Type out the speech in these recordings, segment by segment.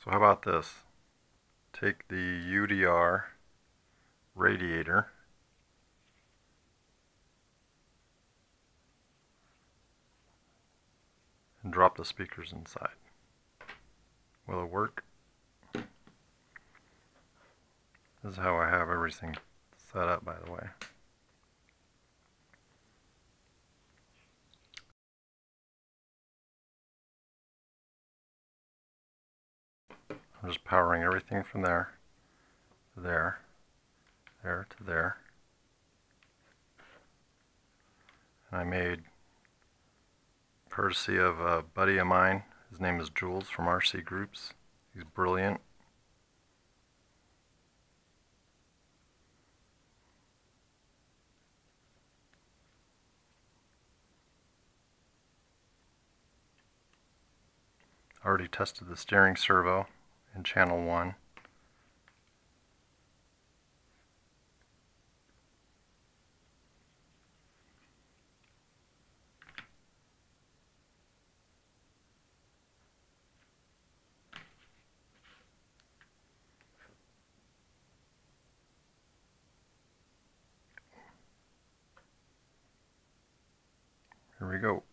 So how about this? Take the UDR radiator and drop the speakers inside. Will it work? This is how I have everything set up, by the way. I'm just powering everything from there to there, there to there. And I made, courtesy of a buddy of mine, his name is Jules from RC Groups. He's brilliant. I already tested the steering servo in channel 1. Here we go.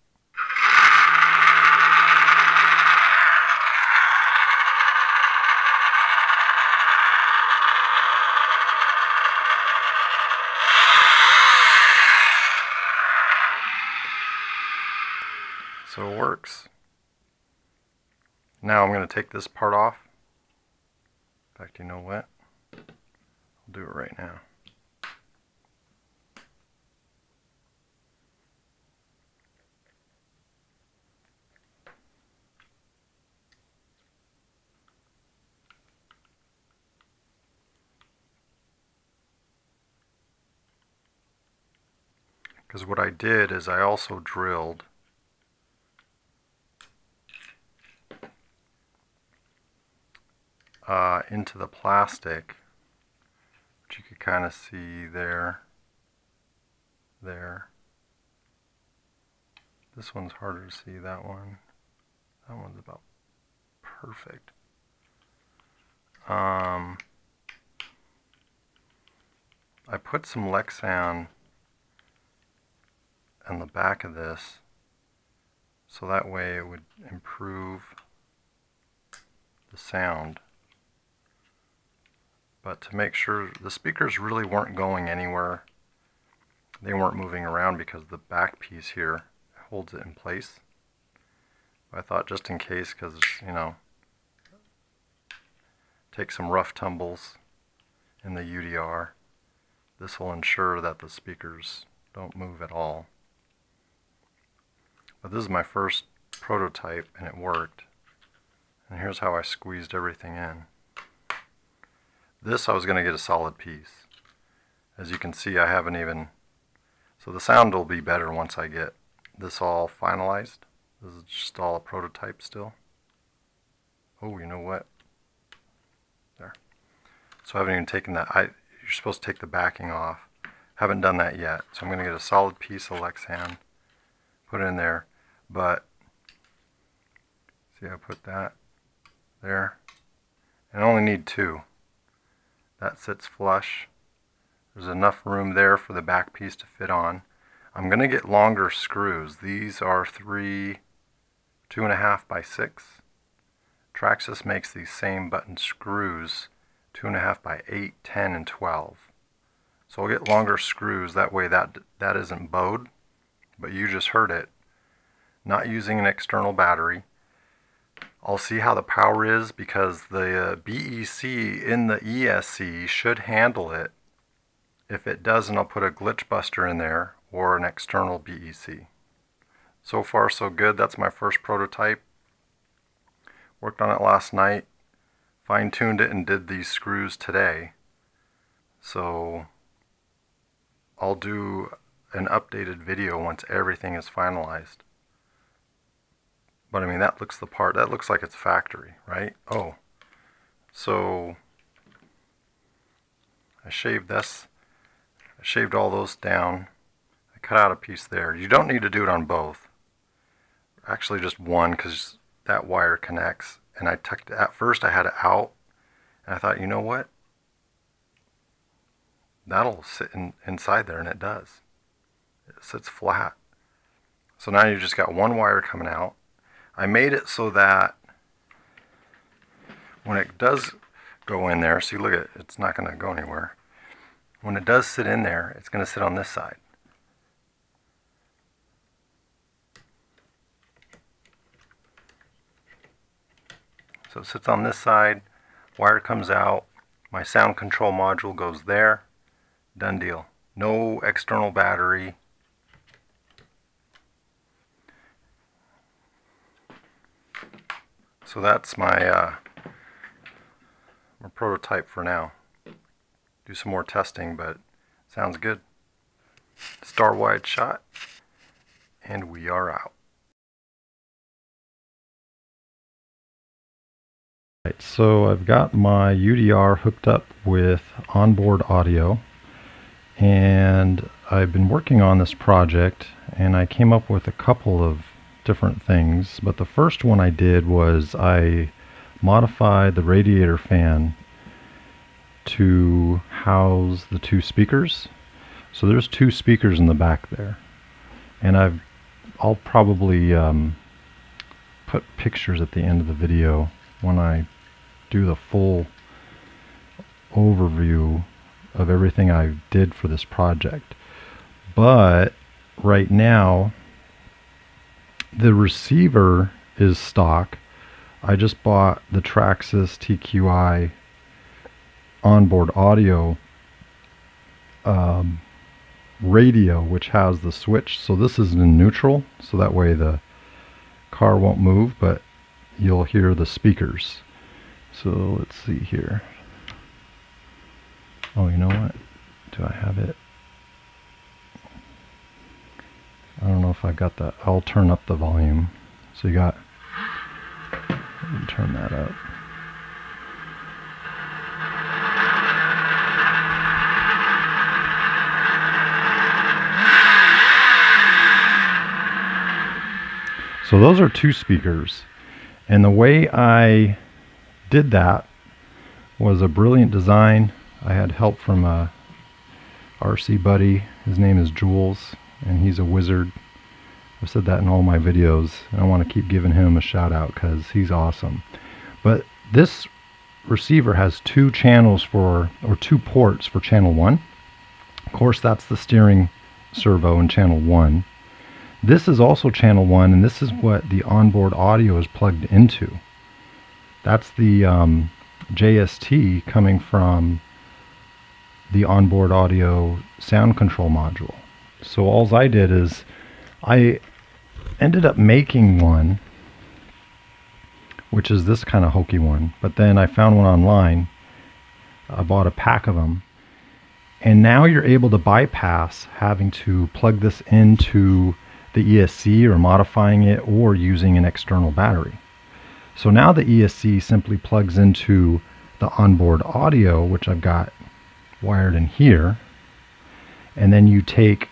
So it works. Now I'm going to take this part off. In fact, you know what? I'll do it right now. Because what I did is I also drilled into the plastic, which you could kind of see there, there. This one's harder to see, that one's about perfect. I put some lexan on the back of this, so that way it would improve the sound. But to make sure, the speakers really weren't going anywhere. They weren't moving around because the back piece here holds it in place. I thought just in case, because, you know, take some rough tumbles in the UDR, this will ensure that the speakers don't move at all. But this is my first prototype and it worked. And here's how I squeezed everything in. This I was going to get a solid piece. As you can see, I haven't even, so the sound will be better once I get this all finalized. This is just all a prototype still. Oh, you know what? There. So I haven't even taken that. You're supposed to take the backing off. Haven't done that yet. So I'm going to get a solid piece of lexan, put it in there. But see, I put that there. And I only need 2. That sits flush. There's enough room there for the back piece to fit on. I'm going to get longer screws. These are 2.5 by 6. Traxxas makes these same button screws 2.5 by 8, 10, and 12. So I'll get longer screws, that way that isn't bowed, but you just heard it. Not using an external battery. I'll see how the power is, because the BEC in the ESC should handle it. If it doesn't, I'll put a glitch buster in there or an external BEC. So far so good. That's my first prototype. Worked on it last night, fine-tuned it, and did these screws today. So I'll do an updated video once everything is finalized. But I mean, that looks the part. That looks like it's factory, right? Oh, so I shaved this. I shaved all those down. I cut out a piece there. You don't need to do it on both. Actually, just one, because that wire connects. And I tucked it, at first I had it out, and I thought, you know what? That'll sit inside there, and it does. It sits flat. So now you've just got one wire coming out. I made it so that when it does go in there, see, look at it, it's not going to go anywhere. When it does sit in there, it's going to sit on this side. So it sits on this side, wire comes out, my sound control module goes there, done deal. No external battery. So that's my prototype for now. Do some more testing, but sounds good. Star wide shot, and we are out. Right, so I've got my UDR hooked up with onboard audio, and I've been working on this project, and I came up with a couple of different things, but the first one I did was I modified the radiator fan to house the two speakers. So there's two speakers in the back there, and I'll probably put pictures at the end of the video when I do the full overview of everything I did for this project. But right now the receiver is stock. I just bought the Traxxas TQI onboard audio radio, which has the switch. So this is in neutral, so that way the car won't move, but you'll hear the speakers. So let's see here. Oh, you know what? Do I have it? I don't know if I got that. I'll turn up the volume. So you got, let me turn that up. So those are two speakers, and the way I did that was a brilliant design. I had help from a RC buddy. His name is Jules, and he's a wizard. I've said that in all my videos, and I want to keep giving him a shout out because he's awesome. But this receiver has two channels for, or two ports for channel 1. Of course, that's the steering servo in channel 1. This is also channel 1, and this is what the onboard audio is plugged into. That's the JST coming from the onboard audio sound control module. So all I did is I ended up making one, which is this kind of hokey one, but then I found one online. I bought a pack of them, and now you're able to bypass having to plug this into the ESC or modifying it or using an external battery. So now the ESC simply plugs into the onboard audio, which I've got wired in here, and then you take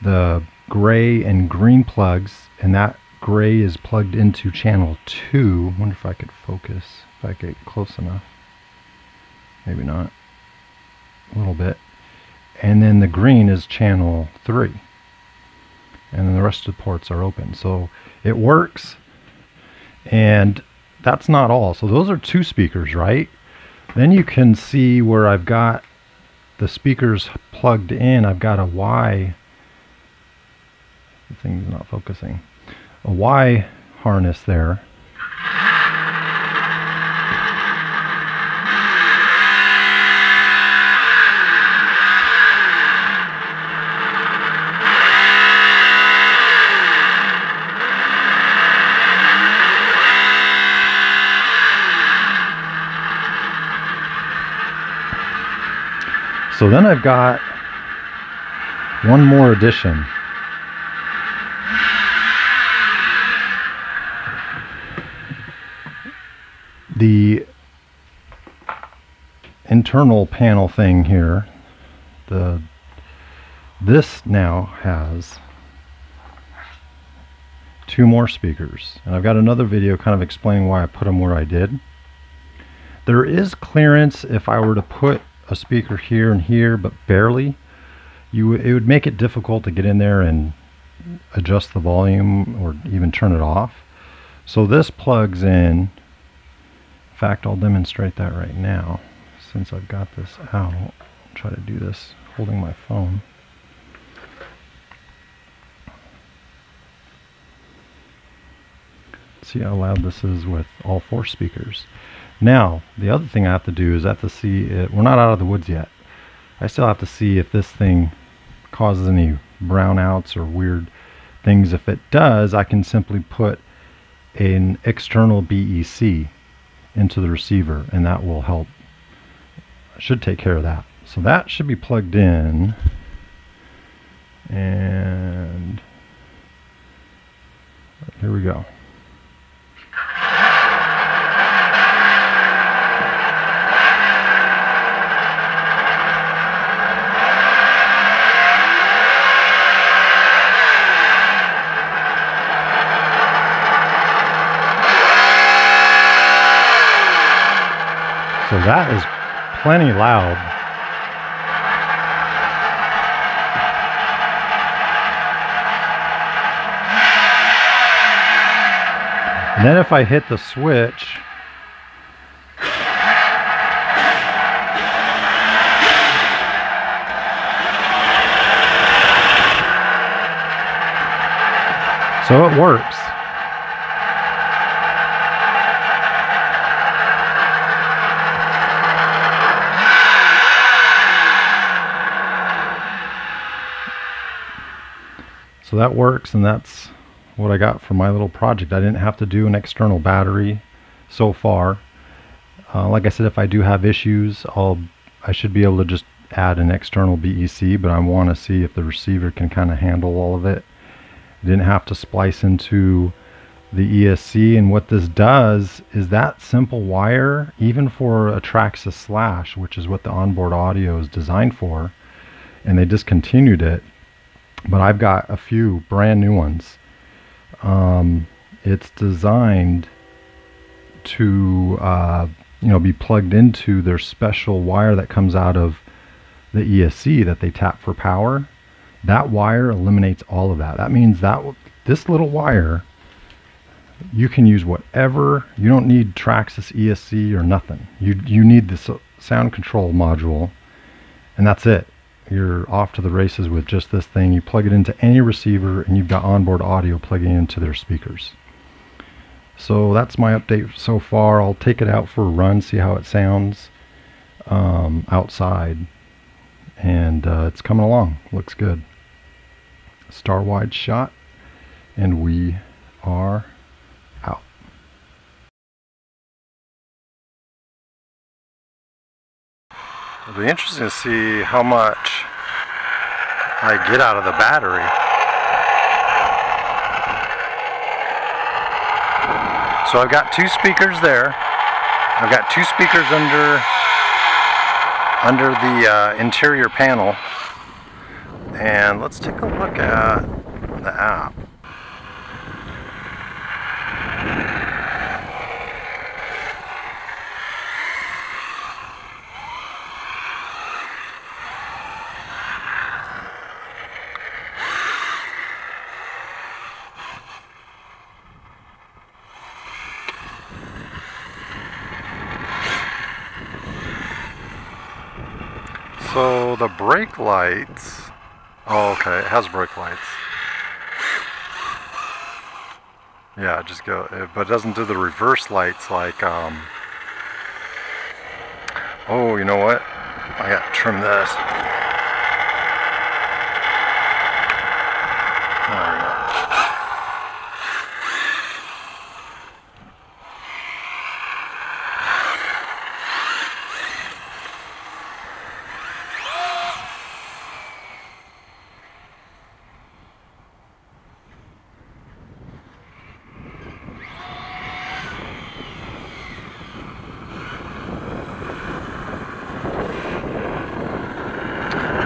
the gray and green plugs, and that gray is plugged into channel 2. Wonder if I could focus, if I get close enough. Maybe not. A little bit. And then the green is channel 3. And then the rest of the ports are open. So it works. And that's not all. So those are two speakers, right? Then you can see where I've got the speakers plugged in. I've got a Y. The thing's not focusing. A Y harness there. So then I've got one more addition. The internal panel thing here, this now has 2 more speakers. And I've got another video kind of explaining why I put them where I did. There is clearance if I were to put a speaker here and here, but barely. It would make it difficult to get in there and adjust the volume or even turn it off. So this plugs in. In fact, I'll demonstrate that right now since I've got this out. I'll try to do this holding my phone. See how loud this is with all 4 speakers. Now, the other thing I have to do is I have to see it. We're not out of the woods yet. I still have to see if this thing causes any brownouts or weird things. If it does, I can simply put an external BEC into the receiver, and that will help. Should take care of that. So that should be plugged in, and here we go. So that is plenty loud. And then if I hit the switch, so it works. So that works, and that's what I got for my little project. I didn't have to do an external battery so far. Like I said, if I do have issues, I should be able to just add an external BEC, but I want to see if the receiver can kind of handle all of it. I didn't have to splice into the ESC, and what this does is that simple wire, even for a Traxxas Slash, which is what the onboard audio is designed for, and they discontinued it, but I've got a few brand new ones. It's designed to be plugged into their special wire that comes out of the ESC that they tap for power. That wire eliminates all of that. That means that this little wire, you can use whatever. You don't need Traxxas ESC or nothing. You need this sound control module, and that's it. You're off to the races with just this thing. You plug it into any receiver, and you've got onboard audio plugging into their speakers. So that's my update so far. I'll take it out for a run, see how it sounds outside, and it's coming along. Looks good. Star wide shot, and we are out. It'll be interesting to see how much I get out of the battery. So I've got 2 speakers there. I've got 2 speakers under the interior panel. And let's take a look at the app. So the brake lights, oh okay, it has brake lights. Yeah, just go, but it doesn't do the reverse lights like, oh, you know what? I gotta trim this. There we go.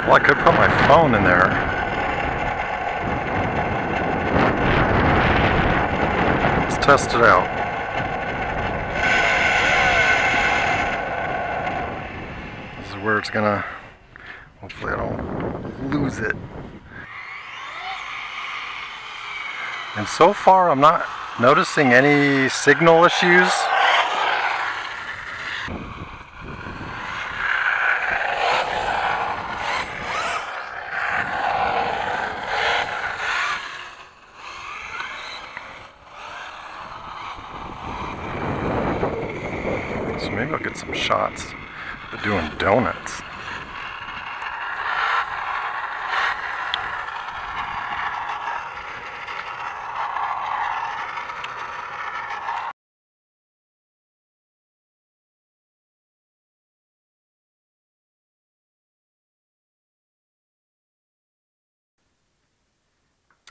Well, I could put my phone in there. test it out. This is where it's gonna, hopefully I don't lose it. And so far I'm not noticing any signal issues. So maybe I'll get some shots of doing donuts.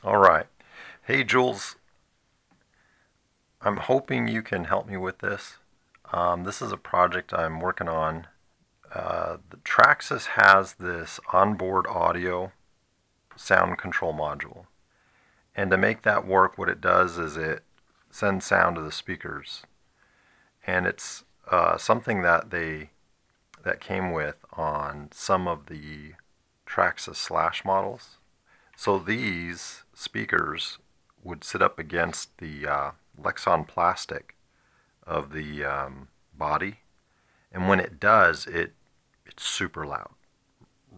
All right. Hey, Jules. I'm hoping you can help me with this. This is a project I'm working on. The Traxxas has this onboard audio sound control module. And to make that work, what it does is it sends sound to the speakers. And it's something that came with on some of the Traxxas Slash models. So these speakers would sit up against the lexan plastic of the body, and when it does, it's super loud.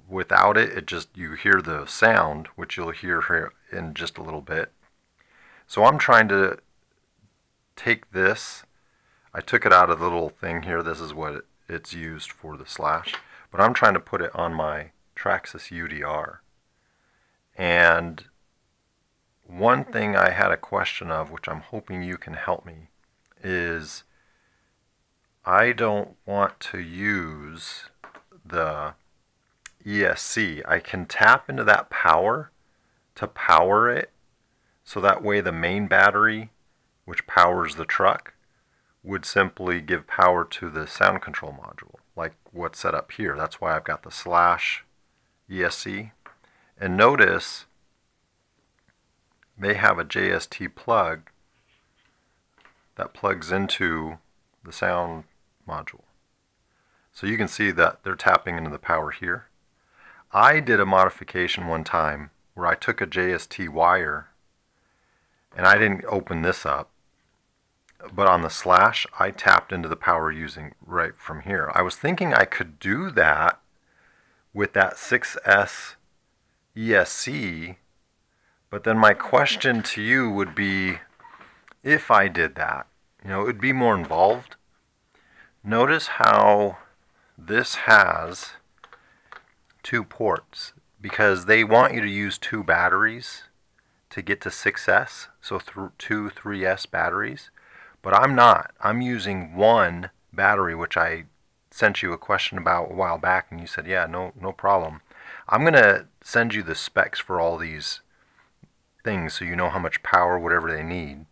Without it, you hear the sound, which you'll hear here in just a little bit. So I'm trying to take this. I took it out of the little thing here. This is what it's used for, the Slash, but I'm trying to put it on my Traxxas UDR. And one thing I had a question of, which I'm hoping you can help me, is I don't want to use the ESC. I can tap into that power to power it, so that way the main battery, which powers the truck, would simply give power to the sound control module, like what's set up here. That's why I've got the Slash ESC. And notice they have a JST plug that plugs into the sound module. So you can see that they're tapping into the power here. I did a modification one time where I took a JST wire, and I didn't open this up, but on the Slash I tapped into the power using right from here. I was thinking I could do that with that 6S ESC, but then my question to you would be, if I did that, it would be more involved. Notice how this has 2 ports, because they want you to use 2 batteries to get to 6S, so through 2 3S batteries, but I'm not. I'm using 1 battery, which I sent you a question about a while back, and you said, yeah, no problem. I'm going to send you the specs for all these things so you know how much power, whatever they need.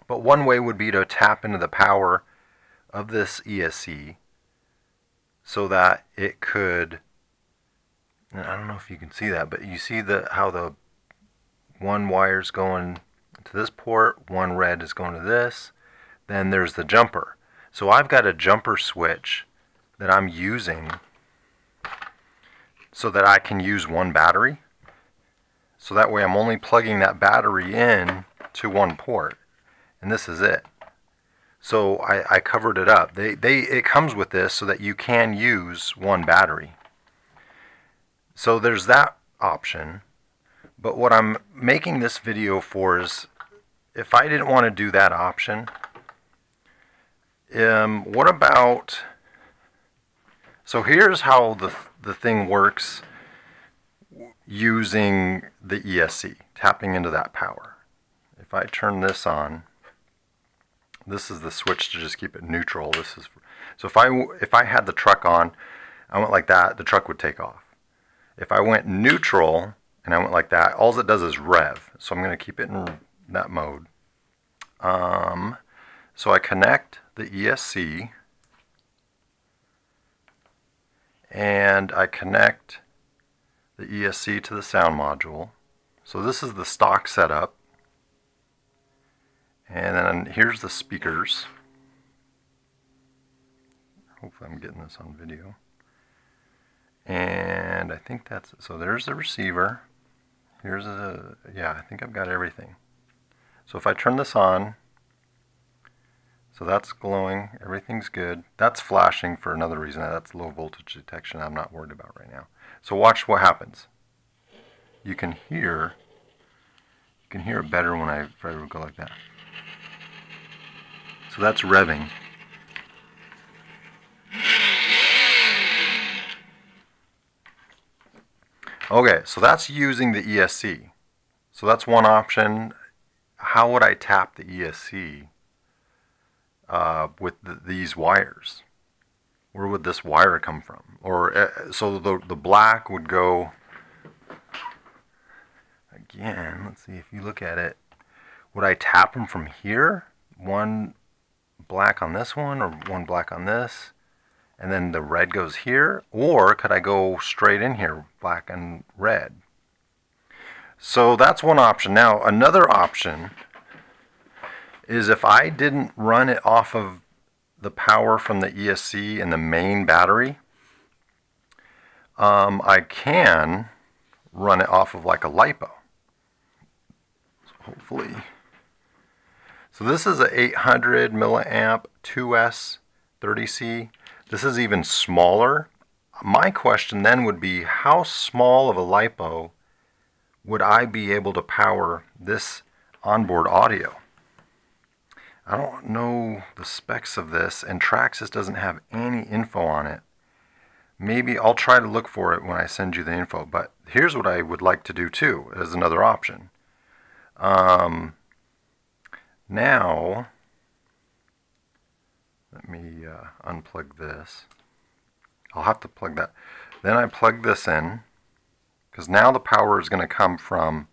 But one way would be to tap into the power of this ESC so that it could, and I don't know if you can see that, but you see how the one wire's going to this port, one red is going to this, then there's the jumper. So I've got a jumper switch that I'm using so that I can use 1 battery. So that way I'm only plugging that battery in to 1 port, and this is it. So I covered it up. It comes with this so that you can use 1 battery. So there's that option. But what I'm making this video for is, if I didn't want to do that option, what about, so here's how the thing works using the ESC, tapping into that power. If I turn this on, this is the switch to just keep it neutral. So if I had the truck on, I went like that, the truck would take off. If I went neutral and I went like that, all it does is rev. So I'm going to keep it in that mode. So I connect the ESC, and I connect the ESC to the sound module. So this is the stock setup, And then here's the speakers. Hopefully I'm getting this on video. And I think that's it. So there's the receiver. Here's yeah, I think I've got everything. So if I turn this on, so that's glowing, everything's good. That's flashing for another reason. That's low voltage detection I'm not worried about right now. So watch what happens. You can hear it better when I try to go like that. So that's revving. Okay, so that's using the ESC. So that's one option. How would I tap the ESC with these wires? Where would this wire come from? Or so the black would go, again, let's see, if you look at it, would I tap them from here? One black on this one, or one black on this, and then the red goes here? Or could I go straight in here, black and red? So that's one option. Now another option is if I didn't run it off of the power from the ESC and the main battery, I can run it off of like a LiPo. So hopefully. So this is a 800 milliamp 2S 30C. This is even smaller. My question then would be, how small of a LiPo would I be able to power this onboard audio? I don't know the specs of this, and Traxxas doesn't have any info on it. Maybe I'll try to look for it when I send you the info, but here's what I would like to do too, as another option. Now, let me unplug this. I'll have to plug that. Then I plug this in, because now the power is going to come from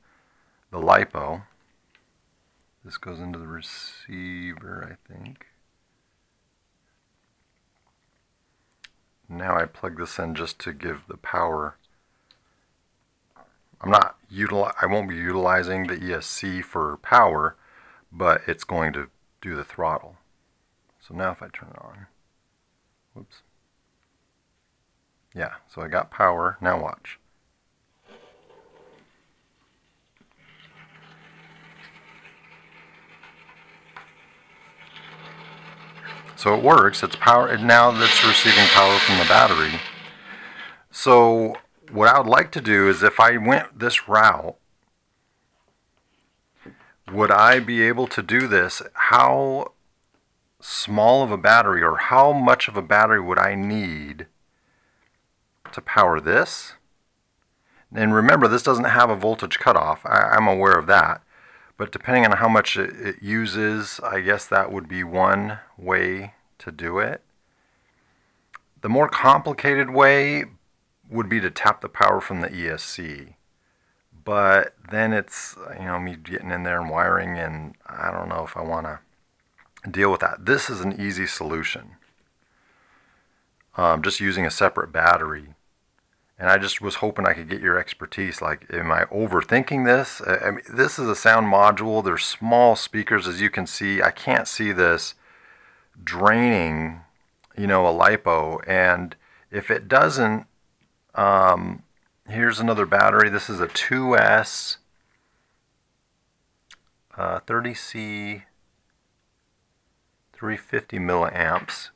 the LiPo. This goes into the receiver, I think. Now I plug this in just to give the power. I won't be utilizing the ESC for power, but it's going to do the throttle. So now if I turn it on, whoops. Yeah, so I got power. Now watch. So it works, it's power, now that's receiving power from the battery. So what I would like to do is, if I went this route, would I be able to do this? How small of a battery, or how much of a battery would I need to power this? And remember, this doesn't have a voltage cutoff. I'm aware of that. But depending on how much it uses, I guess that would be one way to do it. The more complicated way would be to tap the power from the ESC. But then it's, me getting in there and wiring, and I don't know if I want to deal with that. This is an easy solution. Just using a separate battery. And I just was hoping I could get your expertise. Like, am I overthinking this? I mean, this is a sound module. There's small speakers, as you can see. I can't see this draining, a LiPo. And if it doesn't, here's another battery. This is a 2S 30C 350 milliamps.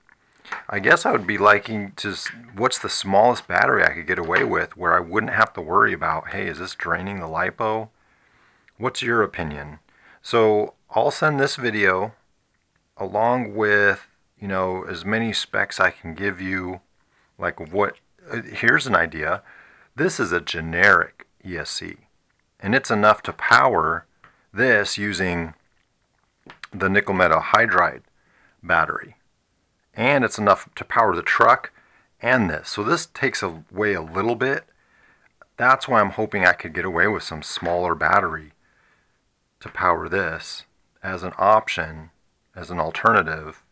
I guess I would be liking to, what's the smallest battery I could get away with where I wouldn't have to worry about, hey, is this draining the LiPo? What's your opinion? So I'll send this video along with, as many specs I can give you, like here's an idea. This is a generic ESC, and it's enough to power this using the nickel metal hydride battery. And it's enough to power the truck and this. So this takes away a little bit. That's why I'm hoping I could get away with some smaller battery to power this as an option, as an alternative,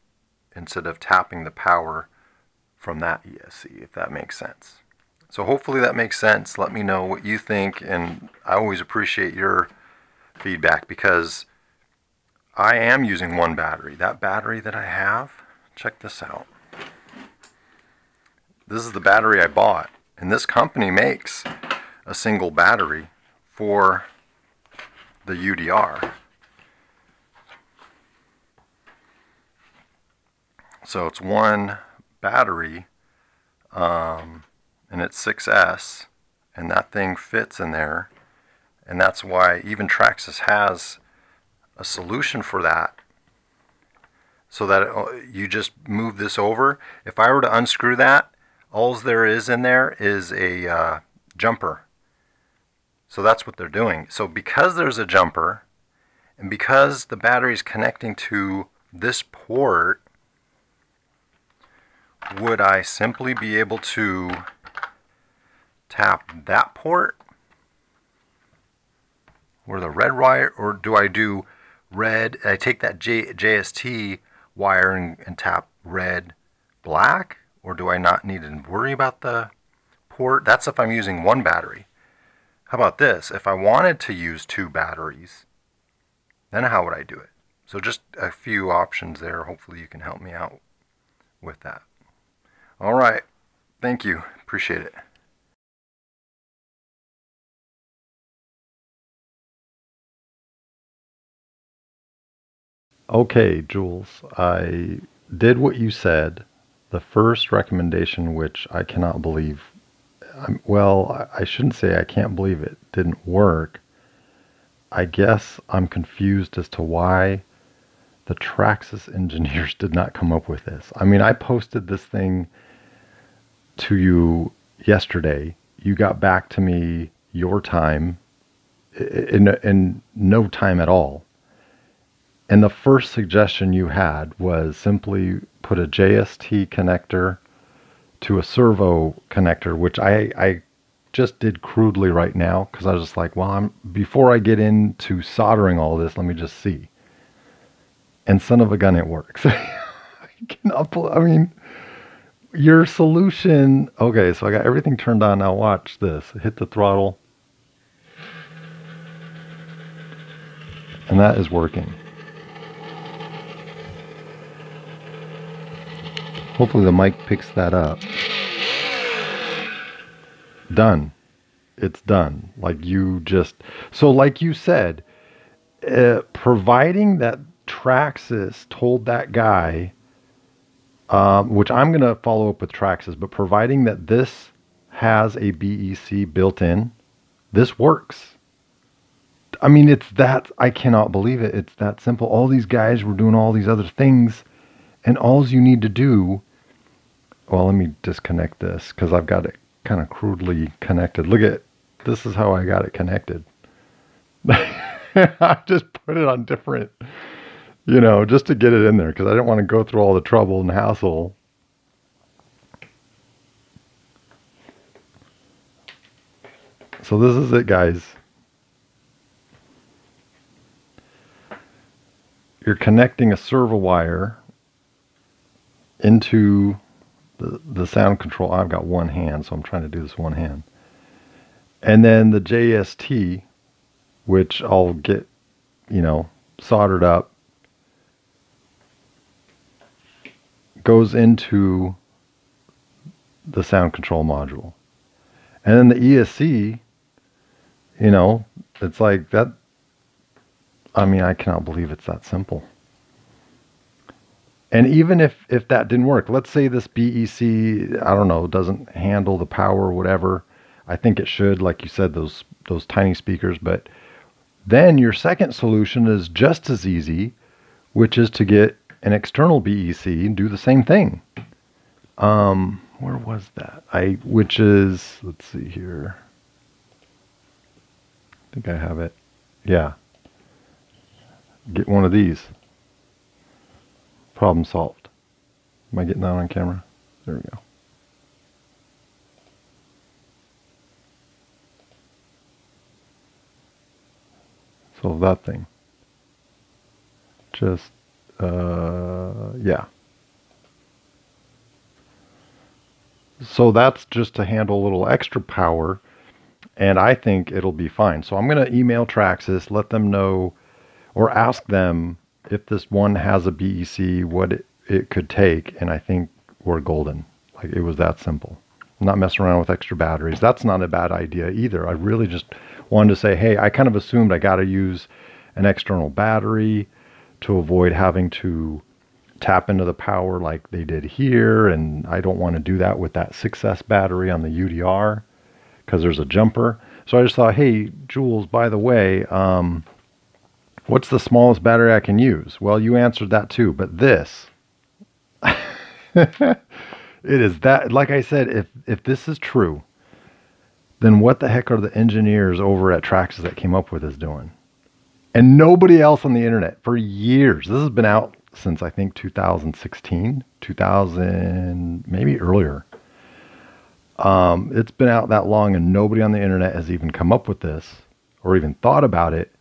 instead of tapping the power from that ESC, if that makes sense. So hopefully that makes sense. Let me know what you think, and I always appreciate your feedback, because I am using one battery. That battery that I have, check this out. This is the battery I bought, and this company makes a single battery for the UDR. So it's one battery, and it's 6S, and that thing fits in there, and that's why even Traxxas has a solution for that, so that you just move this over. If I were to unscrew that, all there is in there is a jumper. So that's what they're doing. So because there's a jumper, and because the battery is connecting to this port, would I simply be able to tap that port where the red wire, or do I do red? I take that JST wire and tap red, black, or do I not need to worry about the port? That's if I'm using one battery. How about this? If I wanted to use two batteries, then how would I do it? So just a few options there. Hopefully you can help me out with that. All right. Thank you. Appreciate it. Okay, Jules, I did what you said. The first recommendation, which I cannot believe, well, I shouldn't say I can't believe it didn't work. I guess I'm confused as to why the Traxxas engineers did not come up with this. I mean, I posted this thing to yesterday. You got back to me your time in no time at all. And the first suggestion you had was simply put a JST connector to a servo connector, which I just did crudely right now because I was just like, well, before I get into soldering all this, let me just see. And son of a gun, it works. I mean, your solution. Okay, so I got everything turned on. Now watch this. Hit the throttle. And that is working. Hopefully the mic picks that up. Done. It's done. Like you just... So like you said, providing that Traxxas told that guy, which I'm going to follow up with Traxxas, but providing that this has a BEC built in, this works. I mean, it's that... I cannot believe it. It's that simple. All these guys were doing all these other things, and all you need to do... Well, let me disconnect this because I've got it kind of crudely connected. Look at, this is how I got it connected. I just put it on different, just to get it in there because I didn't want to go through all the trouble and hassle. So this is it, guys. You're connecting a servo wire into the sound control. I've got one hand, so I'm trying to do this one hand. And then the JST, which I'll get, soldered up, goes into the sound control module. And then the ESC, it's like that. I mean, I cannot believe it's that simple. And even if that didn't work, let's say this BEC, I don't know, doesn't handle the power or whatever. I think it should, like you said, those tiny speakers. But then your second solution is just as easy, which is to get an external BEC and do the same thing. Where was that? Which is, let's see here. I think I have it. Yeah. Get one of these. Problem solved. Am I getting that on camera? There we go. So that thing. Just, yeah. So that's just to handle a little extra power, and I think it'll be fine. So I'm going to email Traxxas, let them know, or ask them if this one has a BEC, what it could take, and I think we're golden. Like, it was that simple. I'm not messing around with extra batteries. That's not a bad idea either. I really just wanted to say, hey, I kind of assumed I got to use an external battery to avoid having to tap into the power like they did here, and I don't want to do that with that 6S battery on the UDR because there's a jumper. So I just thought, hey, Jules, by the way, what's the smallest battery I can use? Well, you answered that too, but this, it is that, like I said, if this is true, then what the heck are the engineers over at Traxxas that came up with this doing? And nobody else on the internet for years. This has been out since I think 2016, 2000, maybe earlier. It's been out that long and nobody on the internet has even come up with this or even thought about it.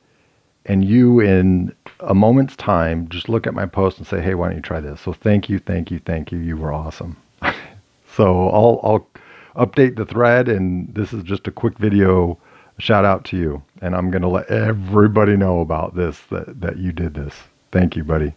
And you, in a moment's time, just look at my post and say, hey, why don't you try this? So thank you, thank you, thank you. You were awesome. So I'll update the thread, and this is just a quick video shout out to you. And I'm going to let everybody know about this, that you did this. Thank you, buddy.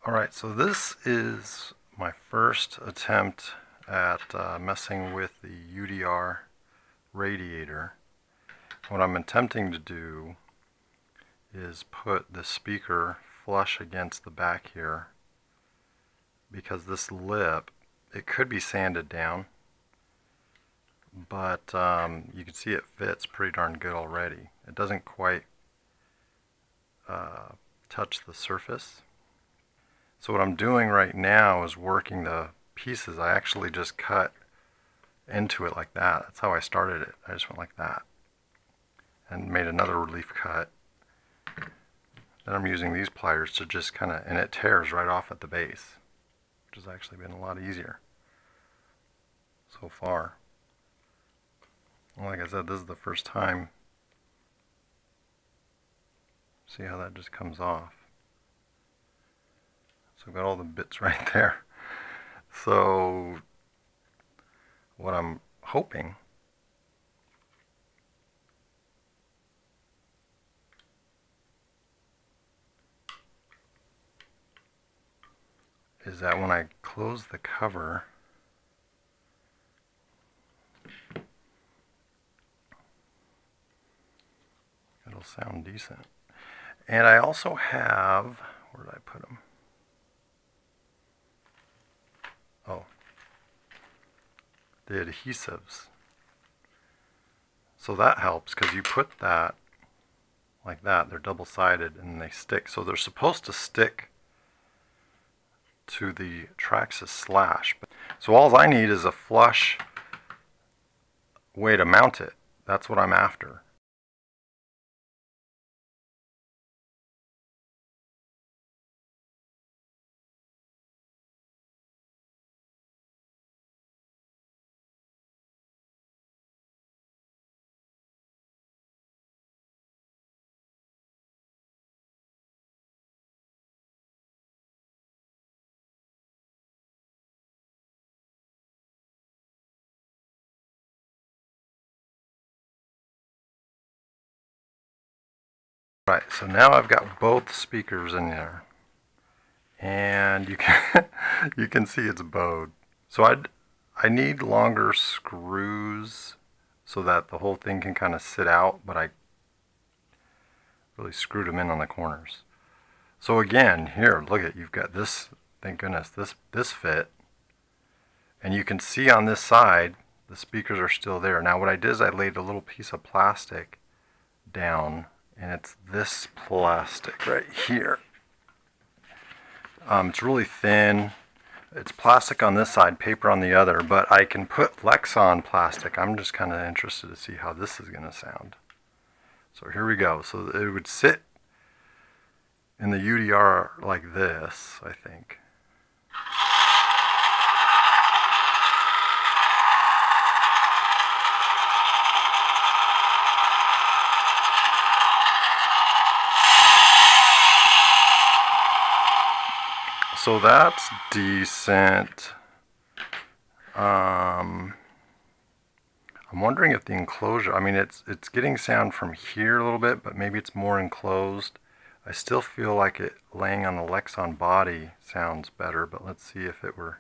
All right, so this is my first attempt at messing with the UDR radiator. What I'm attempting to do is put the speaker flush against the back here, because this lip, it could be sanded down, but you can see it fits pretty darn good already. It doesn't quite touch the surface. So what I'm doing right now is working the pieces. I actually just cut into it like that. That's how I started it. I just went like that and made another relief cut. Then I'm using these pliers to just kind of, and it tears right off at the base, which has actually been a lot easier so far. Like I said, this is the first time. See how that just comes off. So I've got all the bits right there. So what I'm hoping is that when I close the cover, it'll sound decent. And I also have, where did I put them? Oh, the adhesives. So that helps because you put that like that. They're double-sided and they stick. So they're supposed to stick to the Traxxas slash. So all I need is a flush way to mount it. That's what I'm after. Right, so now I've got both speakers in there. and you can you can see it's bowed. So I need longer screws so that the whole thing can kind of sit out, but I really screwed them in on the corners. So again, here, look at, you've got this, thank goodness, this fit. And you can see on this side, the speakers are still there. Now what I did is I laid a little piece of plastic down, and it's this plastic right here. It's really thin. It's plastic on this side, paper on the other, but I can put lexan plastic. I'm just kind of interested to see how this is going to sound. So here we go. So it would sit in the UDR like this, I think. So that's decent. I'm wondering if the enclosure, I mean it's getting sound from here a little bit, but maybe it's more enclosed. I still feel like it laying on the lexan body sounds better, but let's see if it were.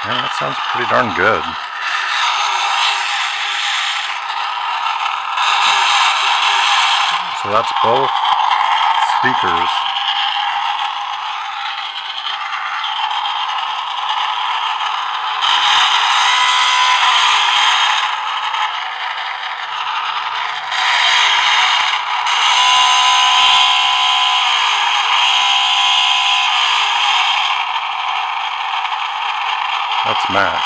Yeah, that sounds pretty darn good. So that's both speakers. That's max.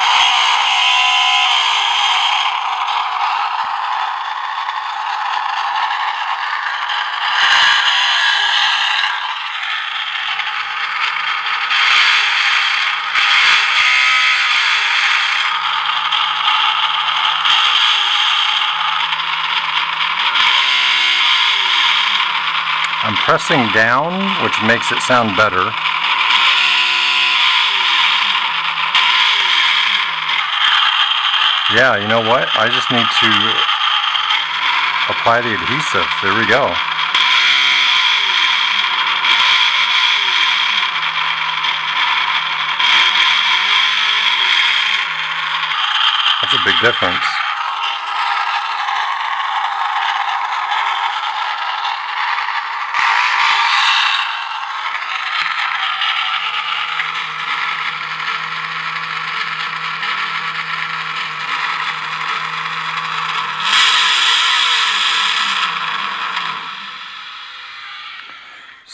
I'm pressing down, which makes it sound better. Yeah, you know what? I just need to apply the adhesive. There we go. That's a big difference.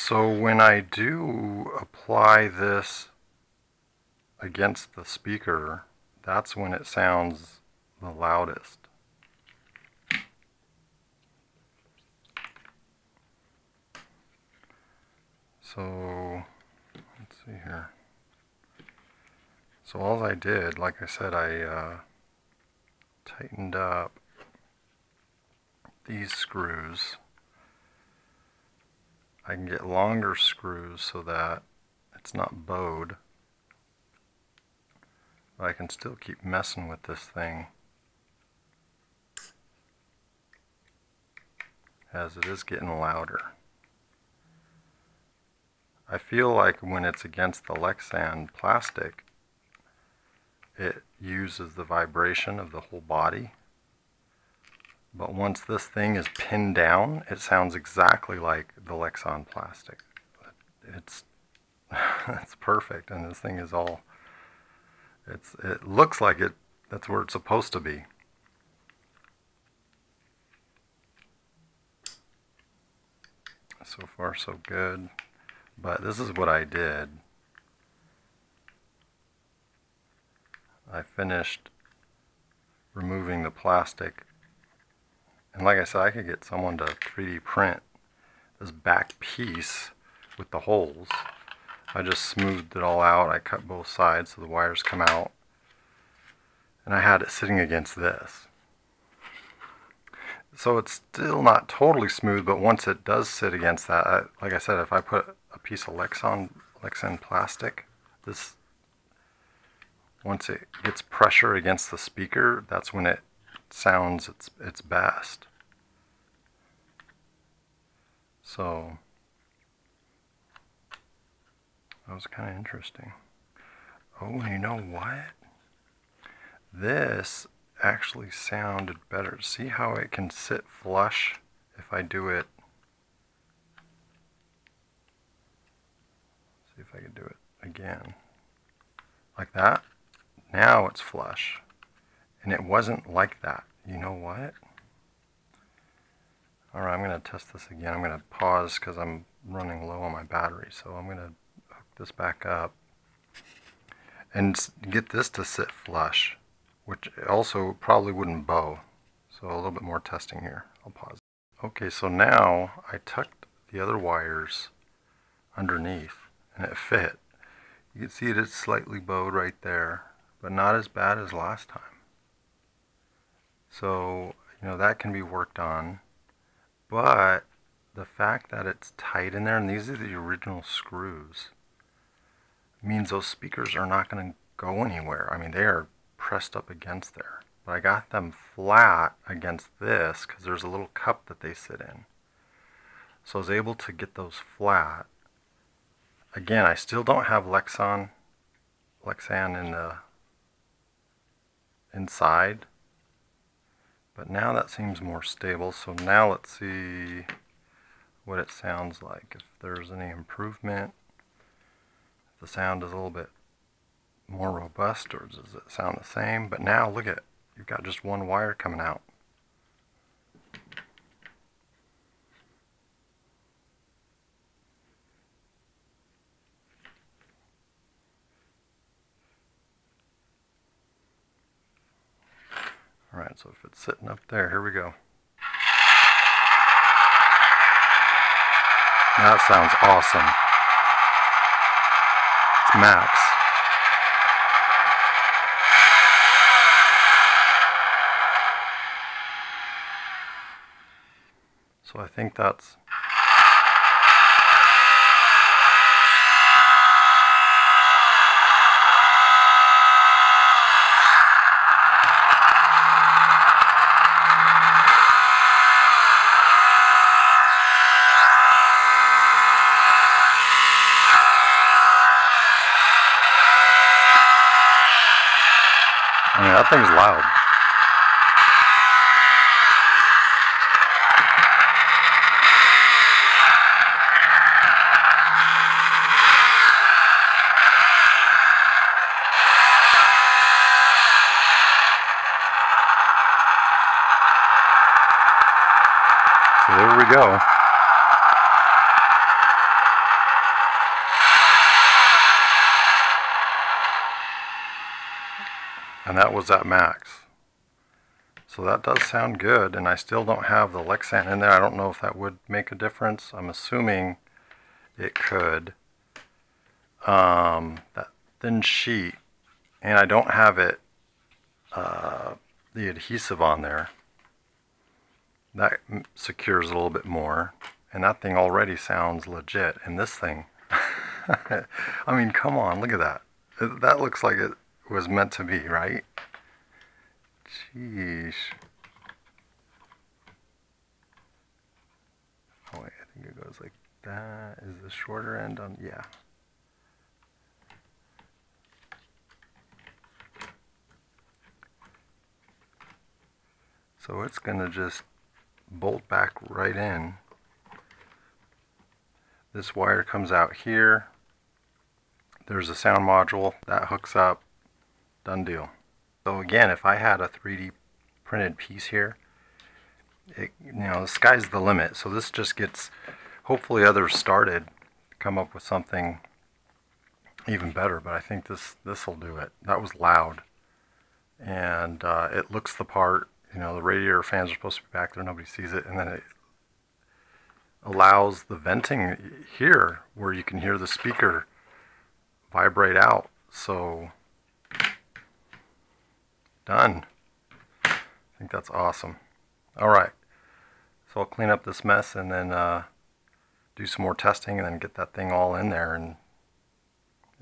So when I do apply this against the speaker, that's when it sounds the loudest. So let's see here. So all I did, like I said, I tightened up these screws. I can get longer screws so that it's not bowed, but I can still keep messing with this thing as it is getting louder. I feel like when it's against the lexan plastic, it uses the vibration of the whole body. But once this thing is pinned down, it sounds exactly like the lexan plastic. It's perfect, and this thing is all, it looks like it, that's where it's supposed to be. So far so good, but this is what I did. I finished removing the plastic. And like I said, I could get someone to 3D print this back piece with the holes. I just smoothed it all out. I cut both sides so the wires come out. And I had it sitting against this. So it's still not totally smooth, but once it does sit against that, like I said, if I put a piece of lexan plastic, this once it gets pressure against the speaker, that's when it sounds its best. So that was kind of interesting. Oh, and you know what? This actually sounded better. See how it can sit flush if I do it? See if I can do it again. Like that. Now it's flush. And it wasn't like that. You know what? Alright, I'm going to test this again. I'm going to pause because I'm running low on my battery. So I'm going to hook this back up and get this to sit flush, which also probably wouldn't bow. So a little bit more testing here. I'll pause. Okay, so now I tucked the other wires underneath and it fit. You can see it's slightly bowed right there, but not as bad as last time. So, you know, that can be worked on, but the fact that it's tight in there, and these are the original screws, means those speakers are not going to go anywhere. I mean, they are pressed up against there. But I got them flat against this because there's a little cup that they sit in. So I was able to get those flat. Again, I still don't have lexan in the inside, but now that seems more stable. So now let's see what it sounds like, if there's any improvement, if the sound is a little bit more robust, or does it sound the same? But now look at it, you've got just one wire coming out. Alright, so if it's sitting up there, here we go. That sounds awesome. It's max. So I think that's... I mean, that thing's loud. So there we go. And that was at max. So that does sound good, and I still don't have the lexan in there. I don't know if that would make a difference. I'm assuming it could. That thin sheet, and I don't have it, the adhesive on there. That secures a little bit more, and that thing already sounds legit. And this thing, I mean, come on, look at that. That looks like it was meant to be, right? Jeez. Oh wait, I think it goes like that. Is the shorter end on? Yeah. So it's gonna just bolt back right in. This wire comes out here. There's a sound module that hooks up. Done deal. So again, if I had a 3D printed piece here, you know, the sky's the limit. So this just gets, hopefully others started to come up with something even better, but I think this will do it. That was loud, and it looks the part. You know, the radiator fans are supposed to be back there, nobody sees it, and then it allows the venting here where you can hear the speaker vibrate out. So done. I think that's awesome. Alright, so I'll clean up this mess and then do some more testing and then get that thing all in there, and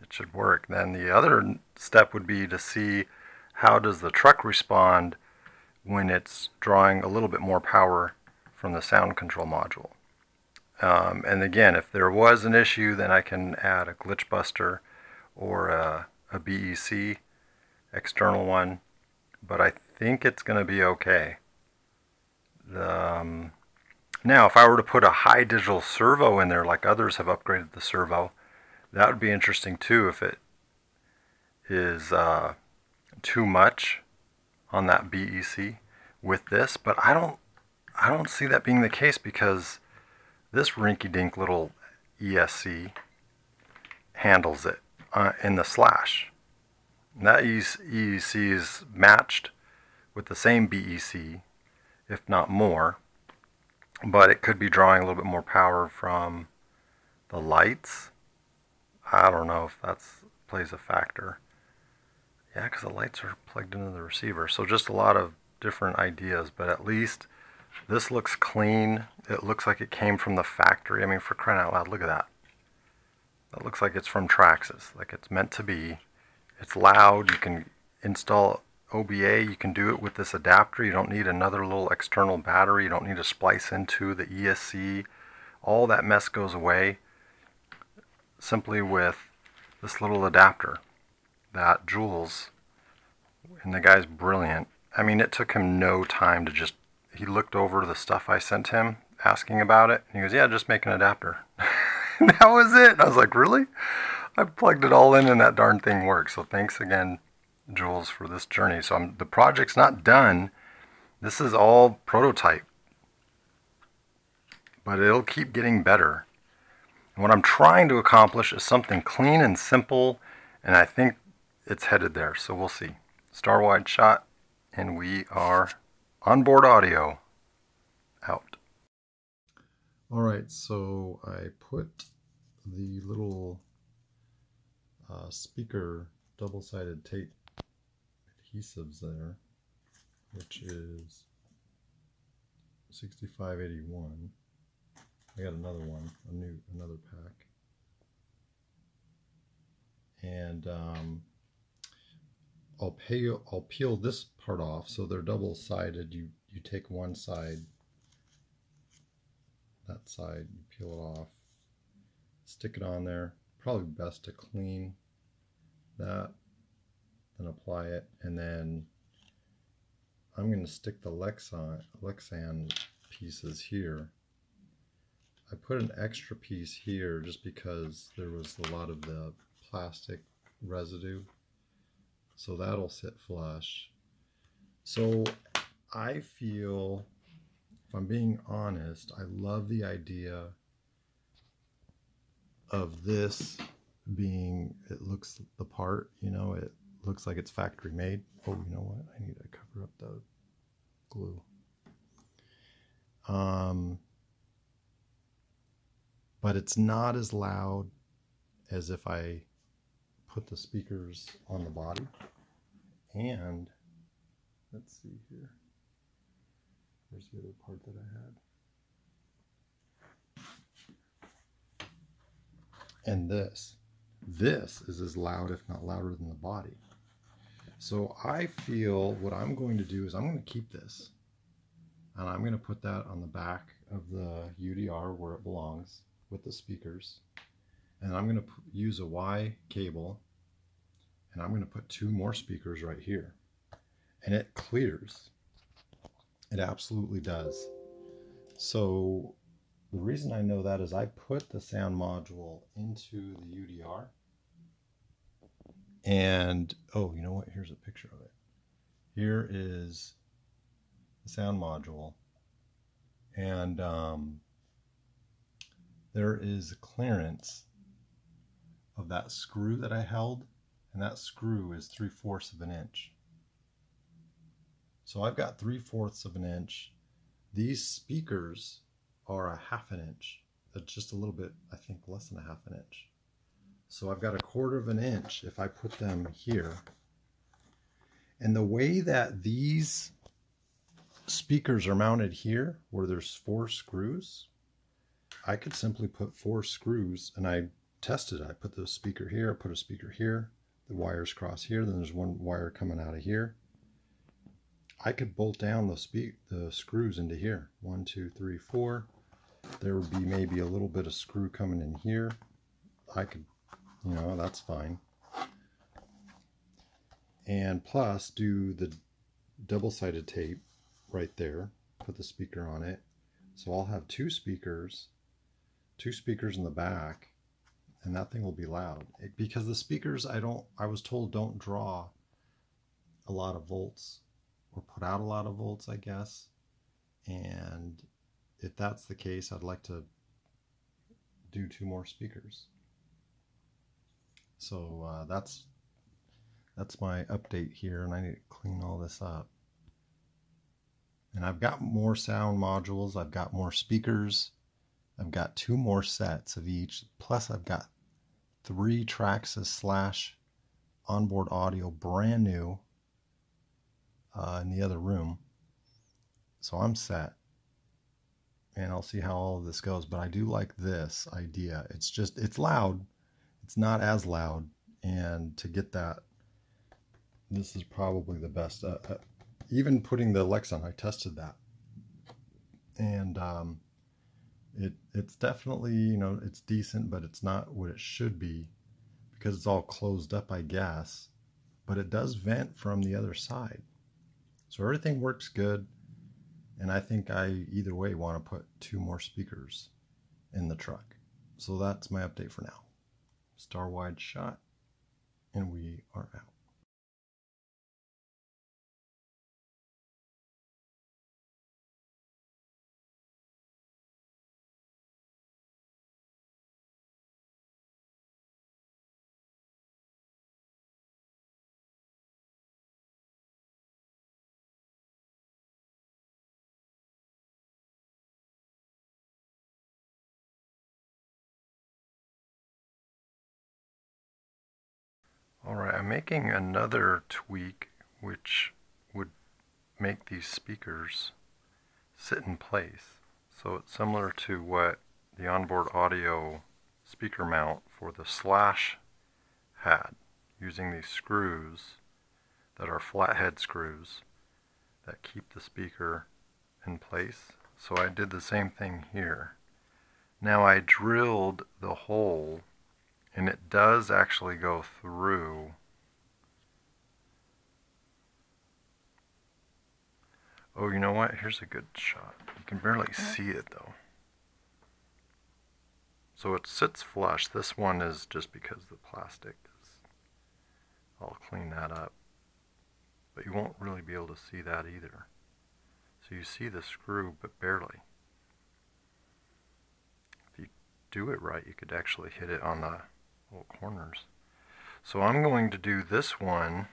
it should work. Then the other step would be to see how does the truck respond when it's drawing a little bit more power from the sound control module. And again, if there was an issue, then I can add a glitch buster or a BEC external one, but I think it's going to be okay. Now, if I were to put a high digital servo in there, like others have upgraded the servo, that would be interesting too if it is too much on that BEC with this. But I don't see that being the case, because this rinky-dink little ESC handles it in the slash. And that EEC is matched with the same BEC, if not more, but it could be drawing a little bit more power from the lights. I don't know if that plays a factor. Yeah, because the lights are plugged into the receiver. So just a lot of different ideas, but at least this looks clean. It looks like it came from the factory. I mean, for crying out loud, look at that. That looks like it's from Traxxas, like it's meant to be. It's loud. You can install OBA. You can do it with this adapter. You don't need another little external battery. You don't need to splice into the ESC. All that mess goes away simply with this little adapter that Jules, and the guy's brilliant. I mean, it took him no time to just, he looked over the stuff I sent him asking about it, and he goes, yeah, just make an adapter. And that was it. And I was like, really? I plugged it all in and that darn thing works. So thanks again, Jules, for this journey. So the project's not done. This is all prototype, but it'll keep getting better. And what I'm trying to accomplish is something clean and simple, and I think it's headed there. So we'll see. Star wide shot, and we are onboard audio out. All right, so I put the little speaker double-sided tape adhesives there, which is 6581. I got another one, another pack, and I'll peel this part off. So they're double-sided. You take one side, that side, you peel it off, stick it on there. Probably best to clean that, then apply it, and then I'm going to stick the lexan pieces here. I put an extra piece here just because there was a lot of the plastic residue, so that'll sit flush. So I feel, if I'm being honest, I love the idea of this being, it looks the part, you know, it looks like it's factory made. Oh, you know what? I need to cover up the glue. But it's not as loud as if I put the speakers on the body. And let's see here. Where's the other part that I had? And this is as loud, if not louder, than the body. So I feel what I'm going to do is I'm going to keep this, and I'm going to put that on the back of the UDR where it belongs with the speakers, and I'm going to use a Y cable, and I'm going to put 2 more speakers right here, and it clears. It absolutely does. So the reason I know that is I put the sound module into the UDR, and oh, you know what? Here's a picture of it. Here is the sound module, and there is a clearance of that screw that I held, and that screw is 3/4 of an inch. So I've got 3/4 of an inch. These speakers are 1/2 an inch. That's just a little bit, I think, less than 1/2 an inch. So I've got 1/4 of an inch if I put them here. And the way that these speakers are mounted here, where there's 4 screws, I could simply put 4 screws, and I tested it. I put the speaker here, I put a speaker here, the wires cross here, then there's one wire coming out of here. I could bolt down the screws into here. 1, 2, 3, 4. There would be maybe a little bit of screw coming in here. I could, you know, that's fine. And plus do the double-sided tape right there, put the speaker on it. So I'll have two speakers in the back, and that thing will be loud. Because the speakers, I was told don't draw a lot of volts, or put out a lot of volts, I guess. And if that's the case, I'd like to do 2 more speakers. So that's my update here, and I need to clean all this up. And I've got more sound modules, I've got more speakers, I've got 2 more sets of each, plus I've got 3 Traxxas / onboard audio brand new in the other room. So I'm set, and I'll see how all of this goes. But I do like this idea. It's loud, it's not as loud, and to get that, this is probably the best. Even putting the lexan, I tested that, and it's definitely, you know, it's decent, but it's not what it should be because it's all closed up, I guess. But it does vent from the other side, so everything works good. And I think I either way want to put 2 more speakers in the truck. So that's my update for now. Star wide shot, and we are out. Alright, I'm making another tweak which would make these speakers sit in place. So it's similar to what the onboard audio speaker mount for the Slash had, using these screws that are flathead screws that keep the speaker in place. So I did the same thing here. Now I drilled the hole, and it does actually go through. Oh, you know what? Here's a good shot. You can barely see it though. So it sits flush. This one is just because the plastic is. I'll clean that up. But you won't really be able to see that either. So you see the screw, but barely. If you do it right, you could actually hit it on the little corners. So I'm going to do this one.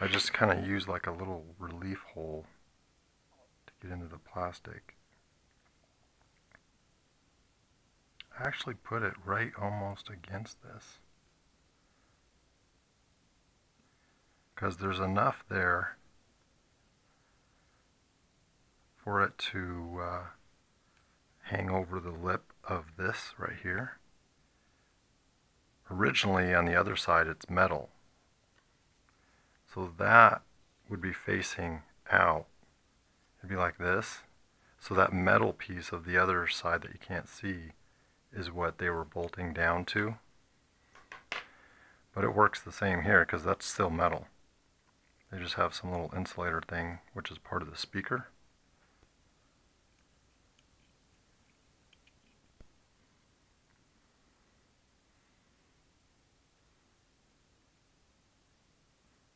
I just kind of use like a little relief hole to get into the plastic. I actually put it right almost against this, because there's enough there for it to hang over the lip of this right here. Originally on the other side it's metal, so that would be facing out. It'd be like this. So that metal piece of the other side that you can't see is what they were bolting down to. But it works the same here because that's still metal. They just have some little insulator thing which is part of the speaker.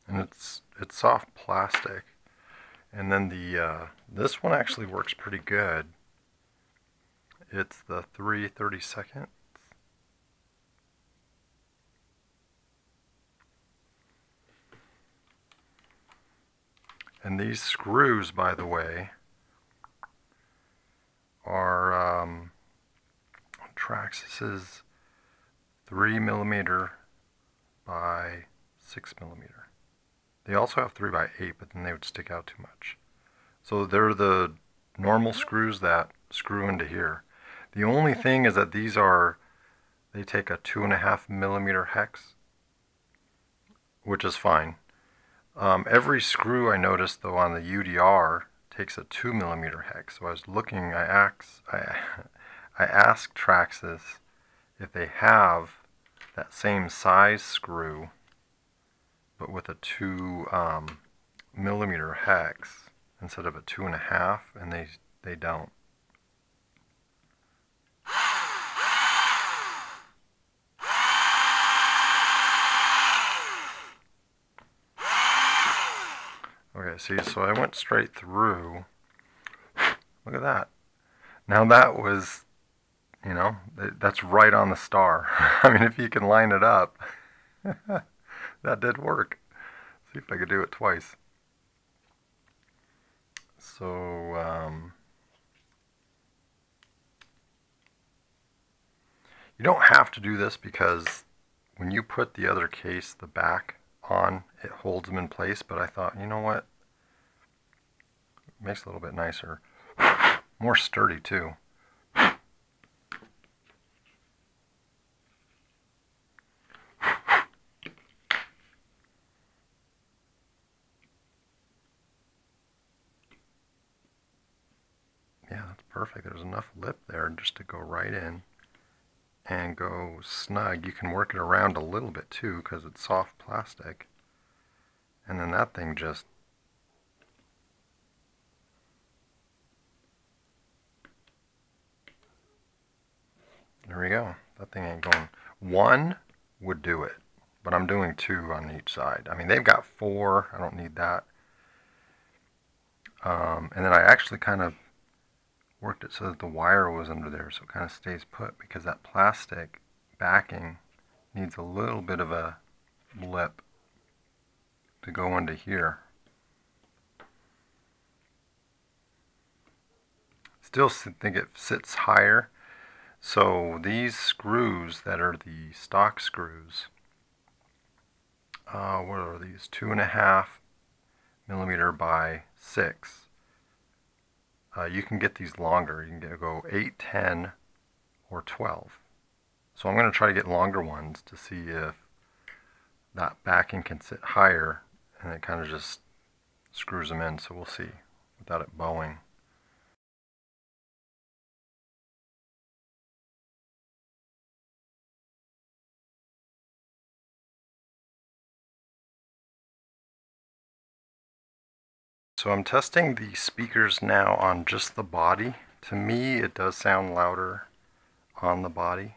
And it's soft plastic. And then the this one actually works pretty good. It's the 3/32. And these screws, by the way, are Traxxas's 3mm by 6mm. They also have 3x8, but then they would stick out too much. So they're the normal screws that screw into here. The only thing is that they take a 2.5 millimeter hex, which is fine. Every screw I noticed though on the UDR takes a 2 millimeter hex. So I was looking, I asked Traxxas if they have that same size screw, but with a 2 millimeter hex instead of a 2.5, and they don't. Okay, see, so I went straight through. Look at that. Now that was, you know, that's right on the star. I mean, if you can line it up, that did work. See if I could do it twice. So, you don't have to do this because when you put the other case, the back, on, it holds them in place, but I thought, you know what, it makes it a little bit nicer, more sturdy too. Yeah, that's perfect. There's enough lip there just to go right in and go snug. You can work it around a little bit too because it's soft plastic, and then that thing just there we go. That thing ain't going. One would do it, but I'm doing 2 on each side. I mean, they've got 4. I don't need that. And then I actually kind of worked it so that the wire was under there, so it kind of stays put, because that plastic backing needs a little bit of a lip to go into here. Still think it sits higher. So these screws that are the stock screws, what are these? 2.5 millimeter by 6. You can get these longer. You can go 8, 10, or 12. So I'm going to try to get longer ones to see if that backing can sit higher, and it kind of just screws them in. So we'll see without it bowing. So I'm testing the speakers now on just the body. To me, it does sound louder on the body.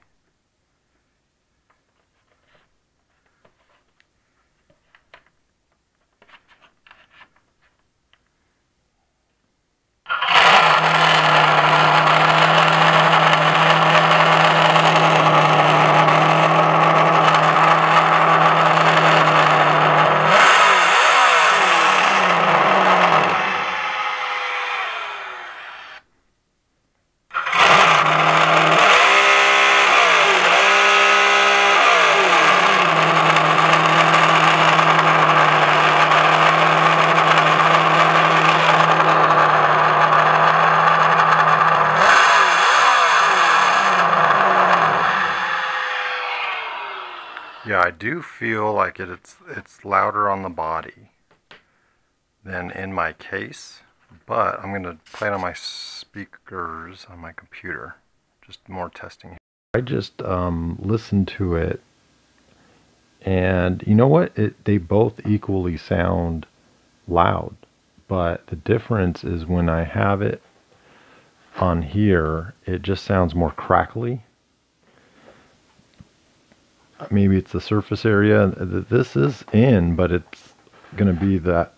Yeah, I do feel like it's louder on the body than in my case, but I'm going to play it on my speakers on my computer. Just more testing. I just listened to it, and you know what? They both equally sound loud, but the difference is when I have it on here, it just sounds more crackly. Maybe it's the surface area. This is in, but it's going to be that